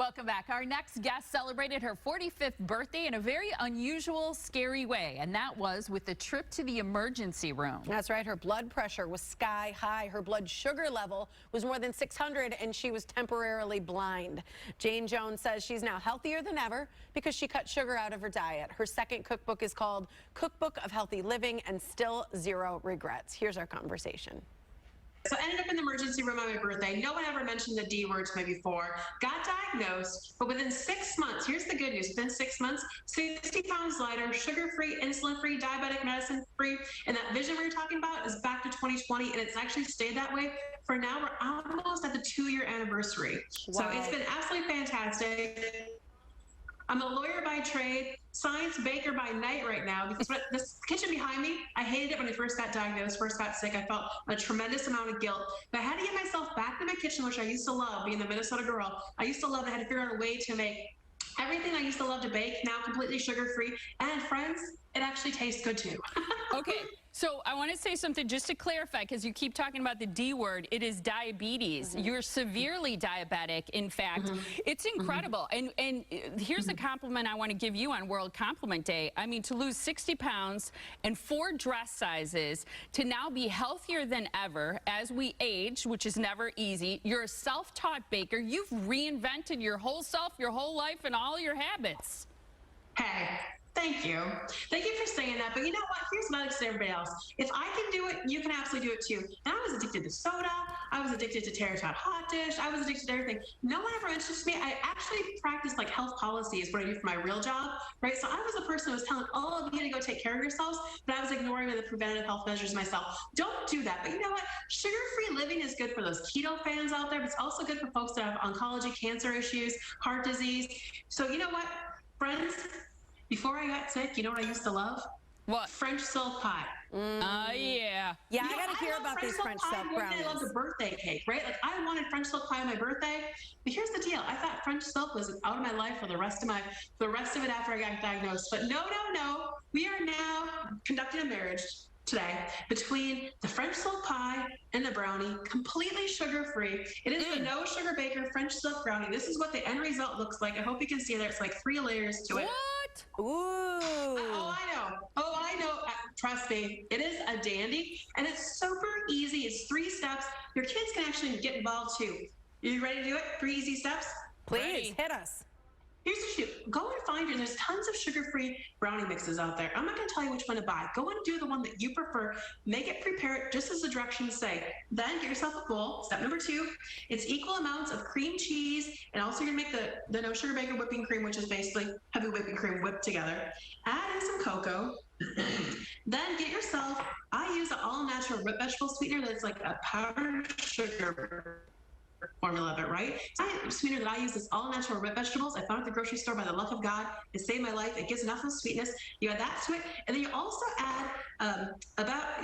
Welcome back. Our next guest celebrated her 45th birthday in a very unusual, scary way, and that was with a trip to the emergency room. That's right. Her blood pressure was sky high. Her blood sugar level was more than 600, and she was temporarily blind. Jayne Jones says she's now healthier than ever because she cut sugar out of her diet. Her second cookbook is called Cookbook of Healthy Living and Still Zero Regrets. Here's our conversation. So I ended up in the emergency room on my birthday. No one ever mentioned the D word to me before. Got diagnosed, but within 6 months, here's the good news. Within 6 months, 60 pounds lighter, sugar-free, insulin-free, diabetic medicine-free, and that vision we were talking about is back to 2020, and it's actually stayed that way for now. We're almost at the 2-year anniversary. Wow. So it's been absolutely fantastic. I'm a lawyer by trade, science baker by night right now, because this kitchen behind me, I hated it when I first got diagnosed, first got sick. I felt a tremendous amount of guilt. But I had to get myself back to my kitchen, which I used to love, being the Minnesota girl. I used to love it. I had to figure out a way to make everything I used to love to bake, now completely sugar-free. And friends, it actually tastes good too. Okay, so I want to say something just to clarify, because you keep talking about the D word. It is diabetes. You're severely diabetic, in fact. It's incredible. And here's a compliment I want to give you on World Compliment Day. I mean, to lose 60 pounds and 4 dress sizes, to now be healthier than ever as we age, which is never easy. You're a self-taught baker. You've reinvented your whole self, your whole life, and all your habits. Hey. Thank you. Thank you for saying that. But you know what? Here's what I like to say to everybody else. If I can do it, you can absolutely do it too. And I was addicted to soda. I was addicted to tater tot hot dish. I was addicted to everything. No one ever introduced me. I actually practiced like health policy is what I do for my real job, right? So I was the person who was telling all of you to go take care of yourselves, but I was ignoring the preventative health measures myself. Don't do that. But you know what? Sugar-free living is good for those keto fans out there, but it's also good for folks that have oncology, cancer issues, heart disease. So you know what, friends? Before I got sick, you know what I used to love? What? French silk pie. Yeah. Yeah, I got to hear about these French silk brownies. I love the birthday cake, right? Like I wanted French silk pie on my birthday. But here's the deal: I thought French silk was out of my life for the rest of it after I got diagnosed. But no. We are now conducting a marriage today between the French silk pie and the brownie, completely sugar-free. It is the no sugar baker French silk brownie. This is what the end result looks like. I hope you can see there. It's like 3 layers to it. What? Ooh. Oh, I know. Trust me, it is a dandy, and it's super easy. It's 3 steps. Your kids can actually get involved too. Are you ready to do it? 3 easy steps? Please, hit us. Here's the shoot. Go and find there's tons of sugar-free brownie mixes out there. I'm not going to tell you which one to buy. Go and do the one that you prefer. Make it, prepare it just as the directions say. Then get yourself a bowl. Step number 2, it's equal amounts of cream cheese, and also you're going to make the no sugar baker whipping cream, which is basically heavy whipping cream whipped together. Add in some cocoa. Then get yourself, I use an all-natural root vegetable sweetener that's like a powdered sugar formula of it, right? The sweetener that I use is all natural root vegetables. I found it at the grocery store by the luck of God. It saved my life. It gives enough of the sweetness. You add that to it, and then you also add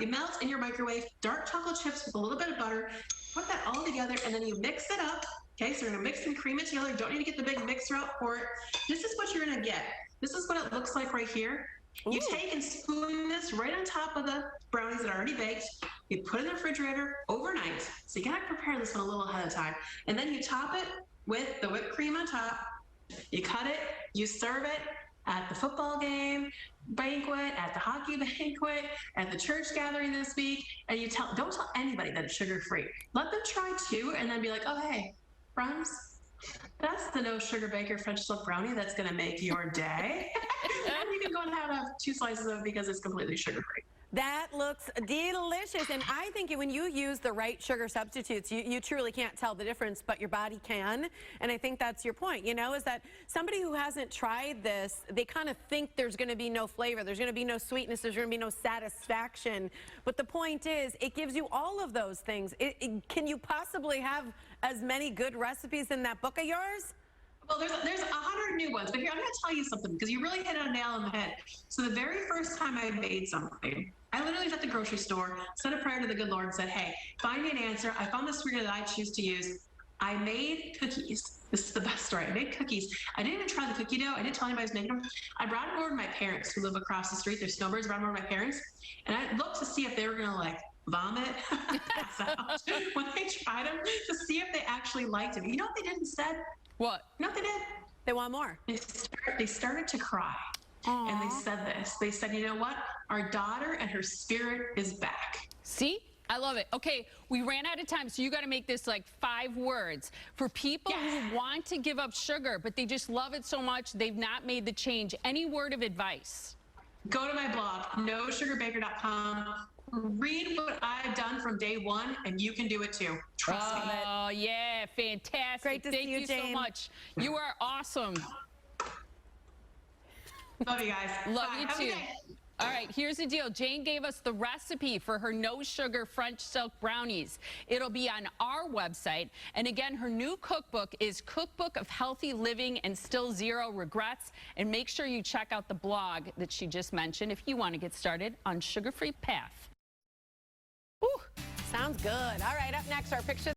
you melt in your microwave dark chocolate chips with a little bit of butter. Put that all together, and then you mix it up. Okay, so you're gonna mix and cream it together. You don't need to get the big mixer out for it. This is what you're gonna get. This is what it looks like right here. You take and spoon this right on top of the brownies that are already baked. You put it in the refrigerator overnight. So you gotta prepare this one a little ahead of time. And then you top it with the whipped cream on top. You cut it, you serve it at the football game, banquet, at the hockey banquet, at the church gathering this week. And you don't tell anybody that it's sugar-free. Let them try too, and then be like, oh, hey, friends, that's the no sugar baker French silk brownie that's gonna make your day. And you can go and have 2 slices of it because it's completely sugar-free. That looks delicious. And I think when you use the right sugar substitutes, you truly can't tell the difference, but your body can. And I think that's your point, you know, is that somebody who hasn't tried this, they kind of think there's going to be no flavor, there's going to be no sweetness, there's going to be no satisfaction. But the point is, it gives you all of those things. Can you possibly have as many good recipes in that book of yours? Well, there's 100 new ones, but here, I'm going to tell you something because you really hit a nail on the head. So the very first time I made something, I literally was at the grocery store, said a prayer to the good Lord, and said, hey, find me an answer. I found the sweetener that I choose to use. I made cookies. This is the best story. I made cookies. I didn't even try the cookie dough. I didn't tell anybody I was making them. I brought them over to my parents who live across the street. They're snowbirds. I brought them over to my parents. And I looked to see if they were going to vomit, pass out when they tried them to see if they actually liked them. You know what they did instead? What? You know what they did? They want more. They started to cry. Aww. And they said this. They said, you know what? Our daughter and her spirit is back. See? I love it. Okay, we ran out of time, so you got to make this like 5 words. For people who want to give up sugar, but they just love it so much, they've not made the change. Any word of advice? Go to my blog, nosugarbaker.com. Read what I've done from day one, and you can do it too. Trust me. Oh, yeah, fantastic. Great to see Thank you, you so Jayne. much. You are awesome. Love you guys. Love Bye. you Have a too. good day. All right, here's the deal. Jayne gave us the recipe for her no sugar French Silk Brownies. It'll be on our website. And again, her new cookbook is Cookbook of Healthy Living and Still Zero Regrets. And make sure you check out the blog that she just mentioned if you want to get started on sugar-free path. Sounds good. All right, up next, our picture.